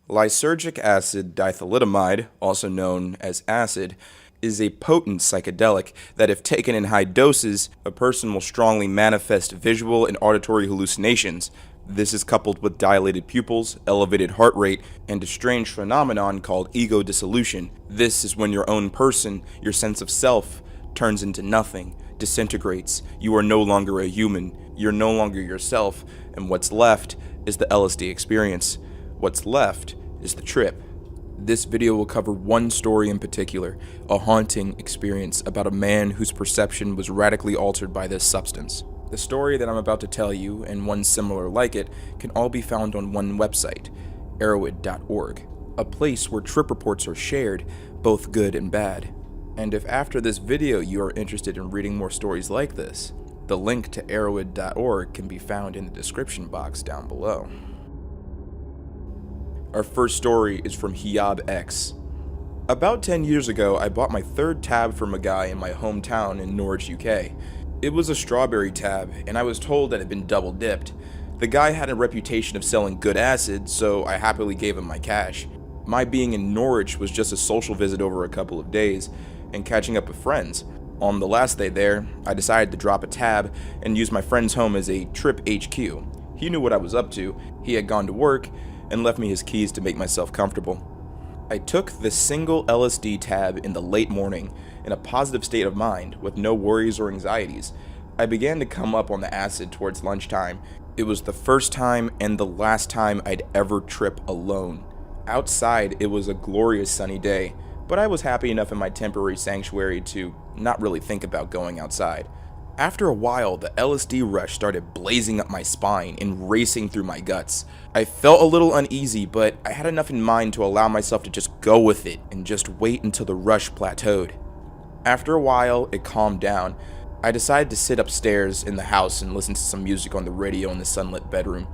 Lysergic acid dithalidomide, also known as acid, is a potent psychedelic that, if taken in high doses, a person will strongly manifest visual and auditory hallucinations. This is coupled with dilated pupils, elevated heart rate, and a strange phenomenon called ego dissolution. This is when your own person, your sense of self, turns into nothing, disintegrates. You are no longer a human, you're no longer yourself, and what's left is the LSD experience. What's left is the trip. This video will cover one story in particular, a haunting experience about a man whose perception was radically altered by this substance. The story that I'm about to tell you, and one similar like it, can all be found on one website, Erowid.org, a place where trip reports are shared, both good and bad. And if after this video you are interested in reading more stories like this, the link to Erowid.org can be found in the description box down below. Our first story is from Hiyab X. About 10 years ago, I bought my third tab from a guy in my hometown in Norwich, UK. It was a strawberry tab, and I was told that it had been double dipped. The guy had a reputation of selling good acid, so I happily gave him my cash. My being in Norwich was just a social visit over a couple of days, and catching up with friends. On the last day there, I decided to drop a tab and use my friend's home as a trip HQ. He knew what I was up to, he had gone to work, and left me his keys to make myself comfortable. I took the single LSD tab in the late morning in a positive state of mind with no worries or anxieties. I began to come up on the acid towards lunchtime. It was the first time and the last time I'd ever trip alone. Outside, it was a glorious sunny day, but I was happy enough in my temporary sanctuary to not really think about going outside. After a while, the LSD rush started blazing up my spine and racing through my guts. I felt a little uneasy, but I had enough in mind to allow myself to just go with it and just wait until the rush plateaued. After a while, it calmed down. I decided to sit upstairs in the house and listen to some music on the radio in the sunlit bedroom.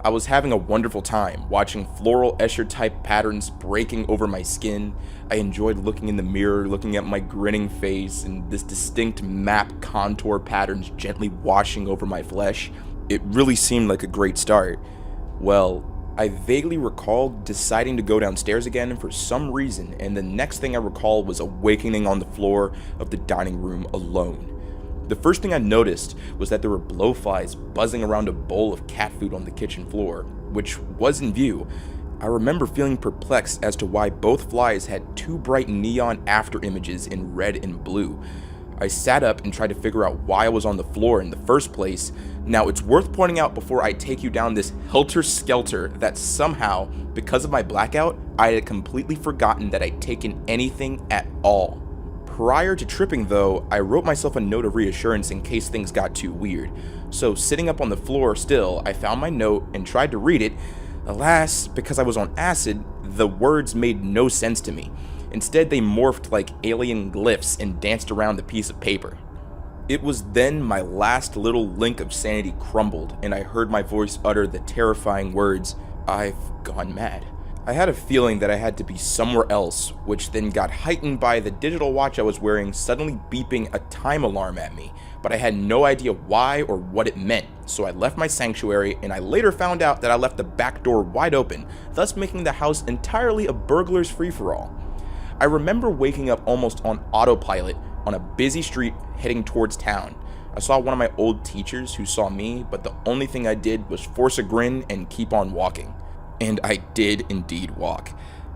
I was having a wonderful time watching floral Escher type patterns breaking over my skin. I enjoyed looking in the mirror, looking at my grinning face and this distinct map contour patterns gently washing over my flesh. It really seemed like a great start. Well, I vaguely recalled deciding to go downstairs again for some reason, and the next thing I recall was awakening on the floor of the dining room alone. The first thing I noticed was that there were blowflies buzzing around a bowl of cat food on the kitchen floor, which was in view. I remember feeling perplexed as to why both flies had two bright neon after images in red and blue. I sat up and tried to figure out why I was on the floor in the first place. Now, it's worth pointing out before I take you down this helter-skelter that somehow, because of my blackout, I had completely forgotten that I'd taken anything at all. Prior to tripping though, I wrote myself a note of reassurance in case things got too weird. So sitting up on the floor still, I found my note and tried to read it. Alas, because I was on acid, the words made no sense to me. Instead, they morphed like alien glyphs and danced around the piece of paper. It was then my last little link of sanity crumbled, and I heard my voice utter the terrifying words, "I've gone mad." I had a feeling that I had to be somewhere else, which then got heightened by the digital watch I was wearing suddenly beeping a time alarm at me, but I had no idea why or what it meant, so I left my sanctuary, and I later found out that I left the back door wide open, thus making the house entirely a burglar's free-for-all. I remember waking up almost on autopilot on a busy street heading towards town. I saw one of my old teachers who saw me, but the only thing I did was force a grin and keep on walking. And I did indeed walk.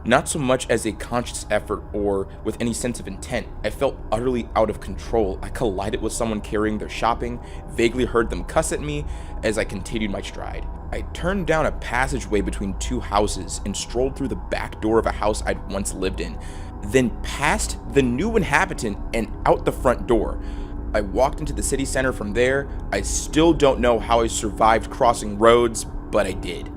Not so much as a conscious effort or with any sense of intent. I felt utterly out of control. I collided with someone carrying their shopping, vaguely heard them cuss at me as I continued my stride. I turned down a passageway between two houses and strolled through the back door of a house I'd once lived in, then past the new inhabitant and out the front door. I walked into the city center from there. I still don't know how I survived crossing roads, but I did.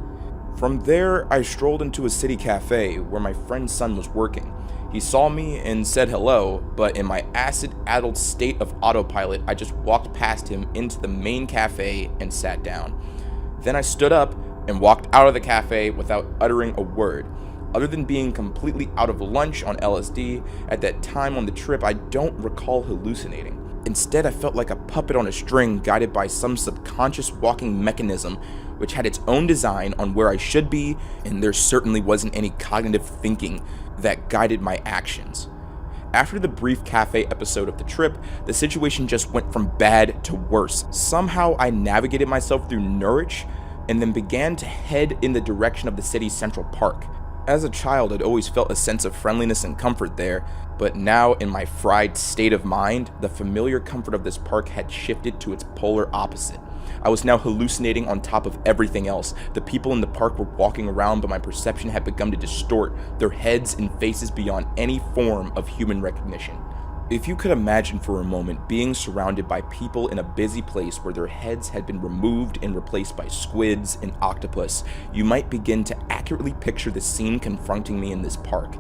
From there, I strolled into a city cafe where my friend's son was working. He saw me and said hello, but in my acid-addled state of autopilot, I just walked past him into the main cafe and sat down. Then I stood up and walked out of the cafe without uttering a word. Other than being completely out of lunch on LSD, at that time on the trip, I don't recall hallucinating. Instead, I felt like a puppet on a string guided by some subconscious walking mechanism which had its own design on where I should be, and there certainly wasn't any cognitive thinking that guided my actions. After the brief cafe episode of the trip, the situation just went from bad to worse. Somehow I navigated myself through Norwich and then began to head in the direction of the city's Central Park. As a child, I'd always felt a sense of friendliness and comfort there, but now in my fried state of mind, the familiar comfort of this park had shifted to its polar opposite. I was now hallucinating on top of everything else. The people in the park were walking around, but my perception had begun to distort, their heads and faces beyond any form of human recognition. If you could imagine for a moment being surrounded by people in a busy place where their heads had been removed and replaced by squids and octopus, you might begin to accurately picture the scene confronting me in this park.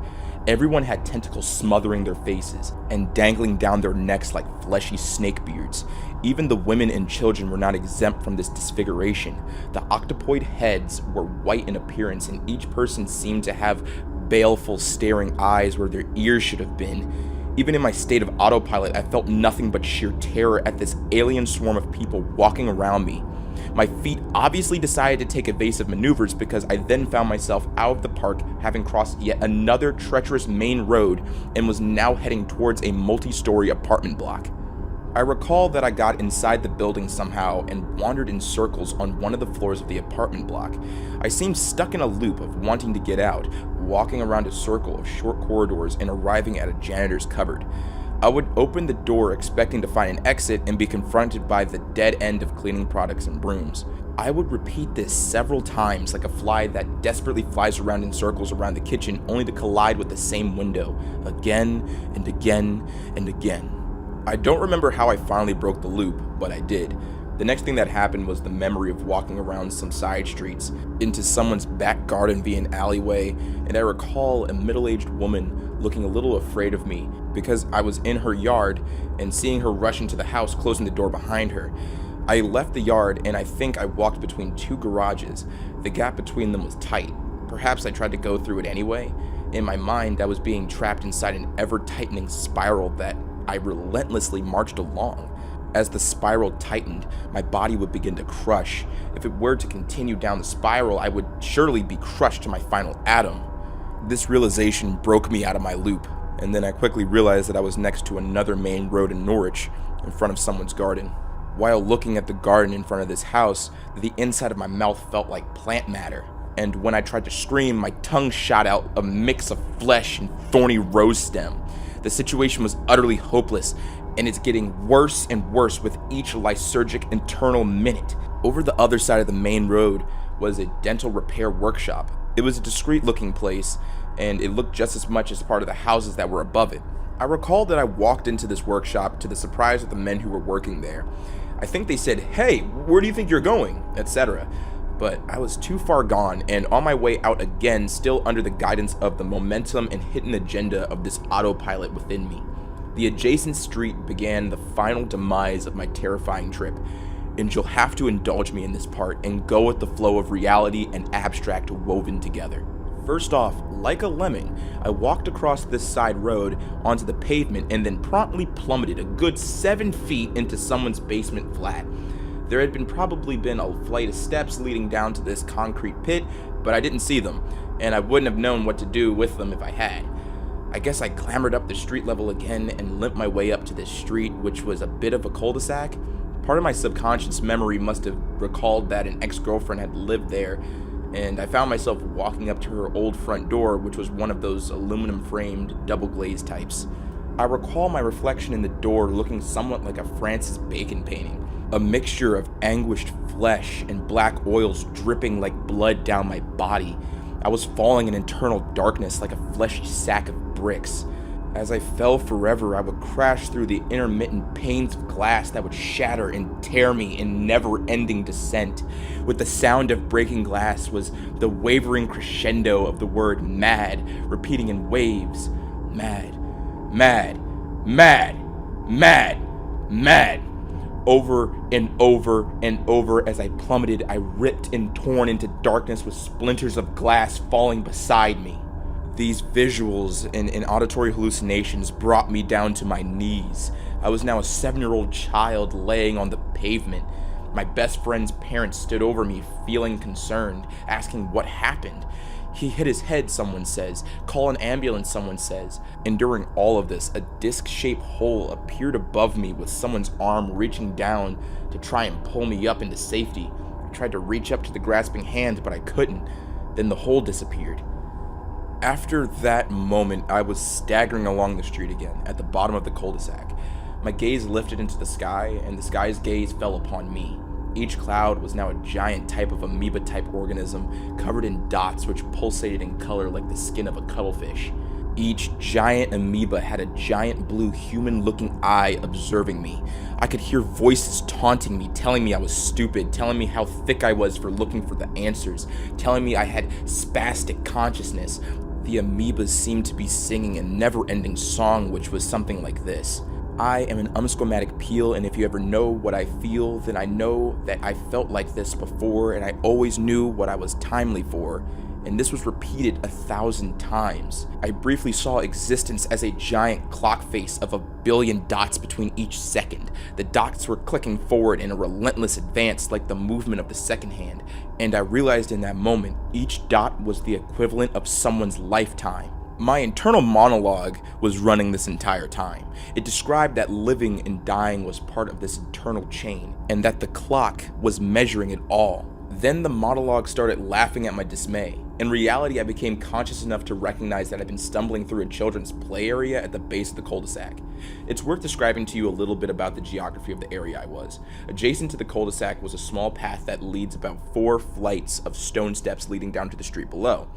Everyone had tentacles smothering their faces and dangling down their necks like fleshy snake beards. Even the women and children were not exempt from this disfiguration. The octopoid heads were white in appearance, and each person seemed to have baleful staring eyes where their ears should have been. Even in my state of autopilot, I felt nothing but sheer terror at this alien swarm of people walking around me. My feet obviously decided to take evasive maneuvers because I then found myself out of the park, having crossed yet another treacherous main road and was now heading towards a multi-story apartment block. I recall that I got inside the building somehow and wandered in circles on one of the floors of the apartment block. I seemed stuck in a loop of wanting to get out, walking around a circle of short corridors and arriving at a janitor's cupboard. I would open the door expecting to find an exit and be confronted by the dead end of cleaning products and brooms. I would repeat this several times like a fly that desperately flies around in circles around the kitchen only to collide with the same window, again and again and again. I don't remember how I finally broke the loop, but I did. The next thing that happened was the memory of walking around some side streets, into someone's back garden via an alleyway, and I recall a middle-aged woman looking a little afraid of me because I was in her yard and seeing her rush into the house, closing the door behind her. I left the yard and I think I walked between two garages. The gap between them was tight. Perhaps I tried to go through it anyway. In my mind, I was being trapped inside an ever-tightening spiral that I relentlessly marched along. As the spiral tightened, my body would begin to crush. If it were to continue down the spiral, I would surely be crushed to my final atom. This realization broke me out of my loop, and then I quickly realized that I was next to another main road in Norwich, in front of someone's garden. While looking at the garden in front of this house, the inside of my mouth felt like plant matter, and when I tried to scream, my tongue shot out a mix of flesh and thorny rose stem. The situation was utterly hopeless, and it's getting worse and worse with each lysergic internal minute. Over the other side of the main road was a dental repair workshop. It was a discreet looking place, and it looked just as much as part of the houses that were above it. I recall that I walked into this workshop to the surprise of the men who were working there. I think they said, "Hey, where do you think you're going?" etc. But I was too far gone and on my way out again, still under the guidance of the momentum and hidden agenda of this autopilot within me. The adjacent street began the final demise of my terrifying trip, and you'll have to indulge me in this part and go with the flow of reality and abstract woven together. First off, like a lemming, I walked across this side road onto the pavement and then promptly plummeted a good 7 feet into someone's basement flat. There had probably been a flight of steps leading down to this concrete pit, but I didn't see them, and I wouldn't have known what to do with them if I had. I guess I clambered up the street level again and limped my way up to this street, which was a bit of a cul-de-sac. Part of my subconscious memory must have recalled that an ex-girlfriend had lived there, and I found myself walking up to her old front door, which was one of those aluminum-framed, double-glazed types. I recall my reflection in the door looking somewhat like a Francis Bacon painting, a mixture of anguished flesh and black oils dripping like blood down my body. I was falling in internal darkness like a fleshy sack of bricks. As I fell forever, I would crash through the intermittent panes of glass that would shatter and tear me in never-ending descent. With the sound of breaking glass was the wavering crescendo of the word mad, repeating in waves. Mad, mad, mad, mad, mad. Over and over and over as I plummeted, I ripped and torn into darkness with splinters of glass falling beside me. These visuals and auditory hallucinations brought me down to my knees. I was now a 7-year-old child laying on the pavement. My best friend's parents stood over me, feeling concerned, asking what happened. He hit his head, someone says. Call an ambulance, someone says. And during all of this, a disc-shaped hole appeared above me with someone's arm reaching down to try and pull me up into safety. I tried to reach up to the grasping hand, but I couldn't. Then the hole disappeared. After that moment, I was staggering along the street again, at the bottom of the cul-de-sac. My gaze lifted into the sky, and the sky's gaze fell upon me. Each cloud was now a giant type of amoeba-type organism, covered in dots which pulsated in color like the skin of a cuttlefish. Each giant amoeba had a giant blue human-looking eye observing me. I could hear voices taunting me, telling me I was stupid, telling me how thick I was for looking for the answers, telling me I had spastic consciousness. The amoebas seemed to be singing a never-ending song which was something like this. I am an unsquamatic peel, and if you ever know what I feel, then I know that I felt like this before, and I always knew what I was timely for. And this was repeated 1,000 times. I briefly saw existence as a giant clock face of 1 billion dots between each second. The dots were clicking forward in a relentless advance like the movement of the second hand, and I realized in that moment each dot was the equivalent of someone's lifetime. My internal monologue was running this entire time. It described that living and dying was part of this eternal chain, and that the clock was measuring it all. Then the monologue started laughing at my dismay. In reality, I became conscious enough to recognize that I'd been stumbling through a children's play area at the base of the cul-de-sac. It's worth describing to you a little bit about the geography of the area I was. Adjacent to the cul-de-sac was a small path that leads about 4 flights of stone steps leading down to the street below.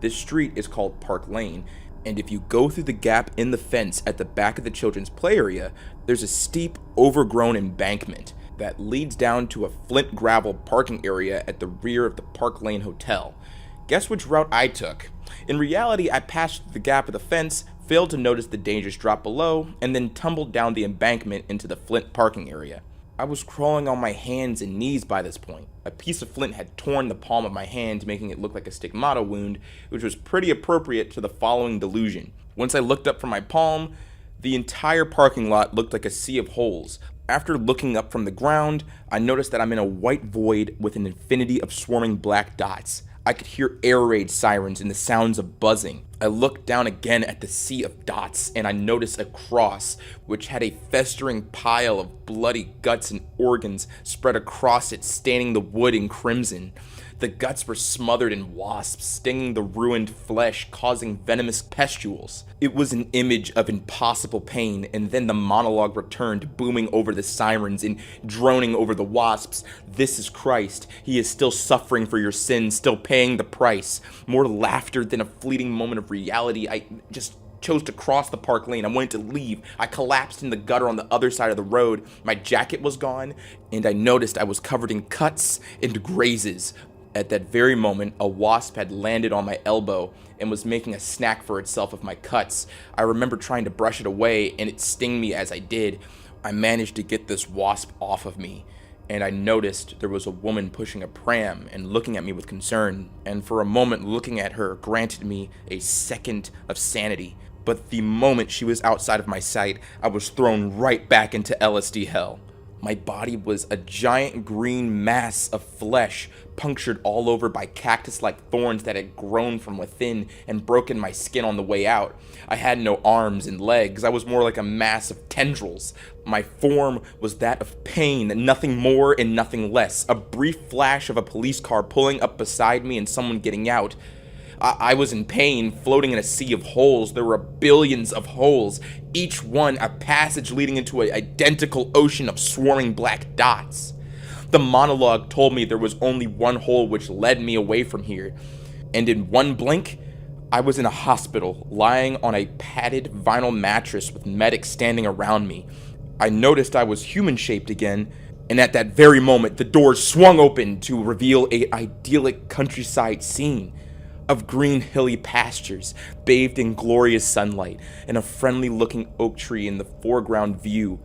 This street is called Park Lane, and if you go through the gap in the fence at the back of the children's play area, there's a steep, overgrown embankment that leads down to a flint gravel parking area at the rear of the Park Lane Hotel. Guess which route I took? In reality, I passed the gap of the fence, failed to notice the dangerous drop below, and then tumbled down the embankment into the flint parking area. I was crawling on my hands and knees by this point. A piece of flint had torn the palm of my hand, making it look like a stigmata wound, which was pretty appropriate to the following delusion. Once I looked up from my palm, the entire parking lot looked like a sea of holes. After looking up from the ground, I noticed that I'm in a white void with an infinity of swarming black dots. I could hear air raid sirens and the sounds of buzzing. I looked down again at the sea of dots, and I noticed a cross, which had a festering pile of bloody guts and organs spread across it, staining the wood in crimson. The guts were smothered in wasps, stinging the ruined flesh, causing venomous pustules. It was an image of impossible pain, and then the monologue returned, booming over the sirens and droning over the wasps. This is Christ. He is still suffering for your sins, still paying the price. More laughter than a fleeting moment of reality. I just chose to cross the Park Lane. I wanted to leave. I collapsed in the gutter on the other side of the road. My jacket was gone, and I noticed I was covered in cuts and grazes. At that very moment, a wasp had landed on my elbow and was making a snack for itself of my cuts. I remember trying to brush it away, and it stung me as I did. I managed to get this wasp off of me, and I noticed there was a woman pushing a pram and looking at me with concern, and for a moment looking at her granted me a second of sanity. But the moment she was outside of my sight, I was thrown right back into LSD hell. My body was a giant green mass of flesh, punctured all over by cactus-like thorns that had grown from within and broken my skin on the way out. I had no arms and legs. I was more like a mass of tendrils. My form was that of pain, nothing more and nothing less. A brief flash of a police car pulling up beside me and someone getting out. I was in pain, floating in a sea of holes. There were billions of holes, each one a passage leading into an identical ocean of swarming black dots. The monologue told me there was only one hole which led me away from here, and in one blink, I was in a hospital, lying on a padded vinyl mattress with medics standing around me. I noticed I was human-shaped again, and at that very moment, the doors swung open to reveal an idyllic countryside scene of green hilly pastures bathed in glorious sunlight and a friendly-looking oak tree in the foreground view.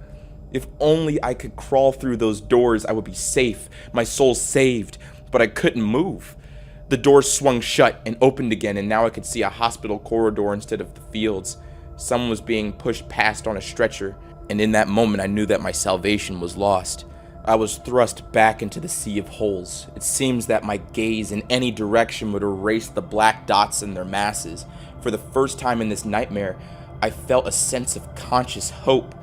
If only I could crawl through those doors, I would be safe, my soul saved, but I couldn't move. The doors swung shut and opened again, and now I could see a hospital corridor instead of the fields. Someone was being pushed past on a stretcher. And in that moment, I knew that my salvation was lost. I was thrust back into the sea of holes. It seems that my gaze in any direction would erase the black dots and their masses. For the first time in this nightmare, I felt a sense of conscious hope.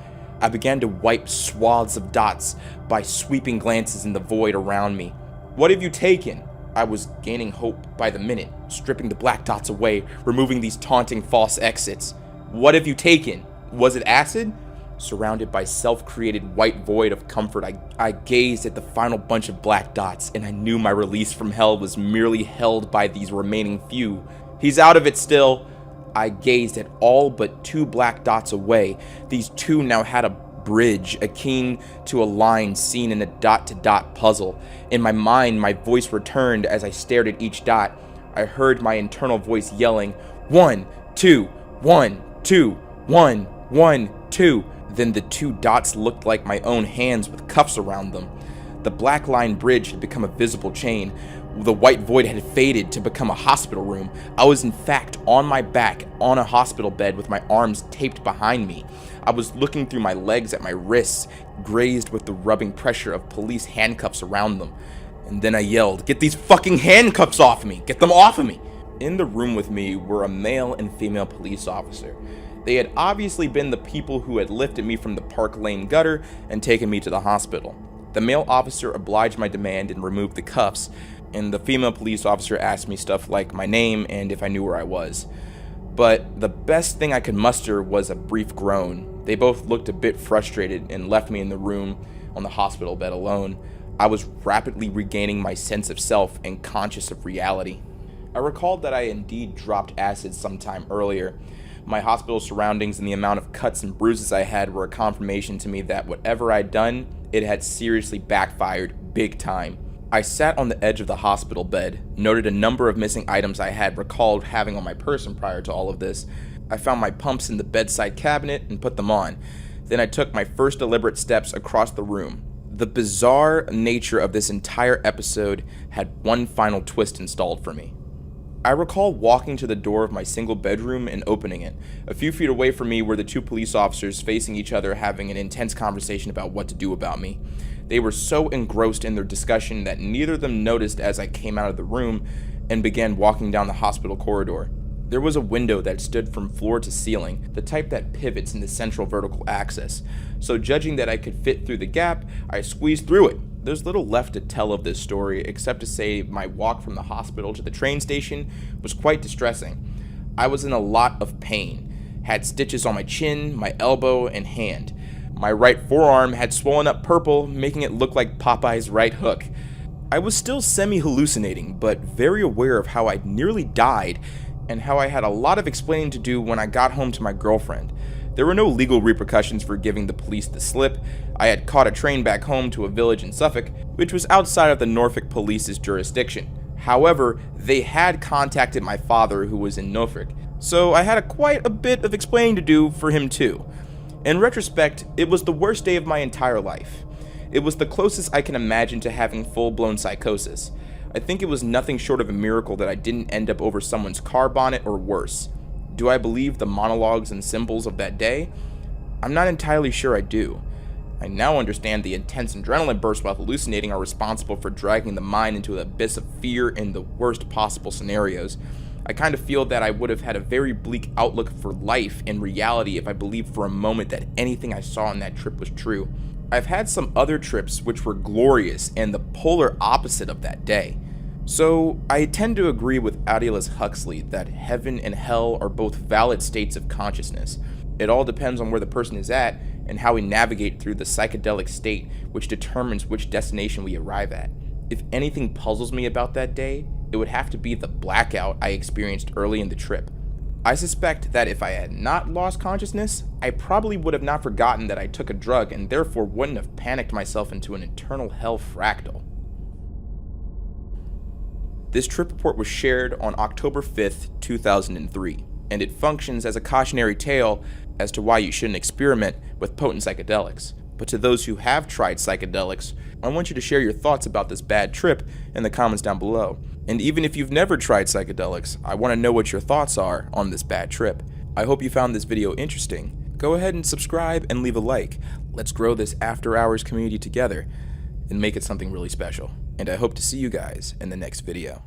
I began to wipe swaths of dots by sweeping glances in the void around me. What have you taken? I was gaining hope by the minute, stripping the black dots away, removing these taunting false exits. What have you taken? Was it acid? Surrounded by self-created white void of comfort, I gazed at the final bunch of black dots, and I knew my release from hell was merely held by these remaining few. He's out of it still. I gazed at all but 2 black dots away. These 2 now had a bridge, akin to a line seen in a dot-to-dot puzzle. In my mind, my voice returned as I stared at each dot. I heard my internal voice yelling, 1, 2, 1, 2, 1, 1, 2. Then the 2 dots looked like my own hands with cuffs around them. The black line bridge had become a visible chain. The white void had faded to become a hospital room. I was in fact on my back on a hospital bed with my arms taped behind me. I was looking through my legs at my wrists, grazed with the rubbing pressure of police handcuffs around them. And then I yelled, "Get these fucking handcuffs off me! Get them off of me!" In the room with me were a male and female police officer. They had obviously been the people who had lifted me from the Park Lane gutter and taken me to the hospital. The male officer obliged my demand and removed the cuffs, and the female police officer asked me stuff like my name and if I knew where I was. But the best thing I could muster was a brief groan. They both looked a bit frustrated and left me in the room on the hospital bed alone. I was rapidly regaining my sense of self and conscious of reality. I recalled that I indeed dropped acid sometime earlier. My hospital surroundings and the amount of cuts and bruises I had were a confirmation to me that whatever I'd done, it had seriously backfired big time. I sat on the edge of the hospital bed, noted a number of missing items I had recalled having on my person prior to all of this. I found my pumps in the bedside cabinet and put them on. Then I took my first deliberate steps across the room. The bizarre nature of this entire episode had one final twist installed for me. I recall walking to the door of my single bedroom and opening it. A few feet away from me were the 2 police officers facing each other, having an intense conversation about what to do about me. They were so engrossed in their discussion that neither of them noticed as I came out of the room and began walking down the hospital corridor. There was a window that stood from floor to ceiling, the type that pivots in the central vertical axis. So judging that I could fit through the gap, I squeezed through it. There's little left to tell of this story, except to say my walk from the hospital to the train station was quite distressing. I was in a lot of pain, had stitches on my chin, my elbow, and hand. My right forearm had swollen up purple, making it look like Popeye's right hook. I was still semi-hallucinating, but very aware of how I'd nearly died, and how I had a lot of explaining to do when I got home to my girlfriend. There were no legal repercussions for giving the police the slip. I had caught a train back home to a village in Suffolk, which was outside of the Norfolk police's jurisdiction. However, they had contacted my father, who was in Norfolk, so I had quite a bit of explaining to do for him too. In retrospect, it was the worst day of my entire life. It was the closest I can imagine to having full-blown psychosis. I think it was nothing short of a miracle that I didn't end up over someone's car bonnet or worse. Do I believe the monologues and symbols of that day? I'm not entirely sure I do. I now understand the intense adrenaline bursts while hallucinating are responsible for dragging the mind into an abyss of fear in the worst possible scenarios. I kind of feel that I would have had a very bleak outlook for life and reality if I believed for a moment that anything I saw on that trip was true. I've had some other trips which were glorious and the polar opposite of that day. So, I tend to agree with Aldous Huxley that heaven and hell are both valid states of consciousness. It all depends on where the person is at and how we navigate through the psychedelic state, which determines which destination we arrive at. If anything puzzles me about that day, it would have to be the blackout I experienced early in the trip. I suspect that if I had not lost consciousness, I probably would have not forgotten that I took a drug and therefore wouldn't have panicked myself into an eternal hell fractal. This trip report was shared on October 5th, 2003, and it functions as a cautionary tale as to why you shouldn't experiment with potent psychedelics. But to those who have tried psychedelics, I want you to share your thoughts about this bad trip in the comments down below. And even if you've never tried psychedelics, I want to know what your thoughts are on this bad trip. I hope you found this video interesting. go ahead and subscribe and leave a like. Let's grow this After Hours community together and make it something really special. And I hope to see you guys in the next video.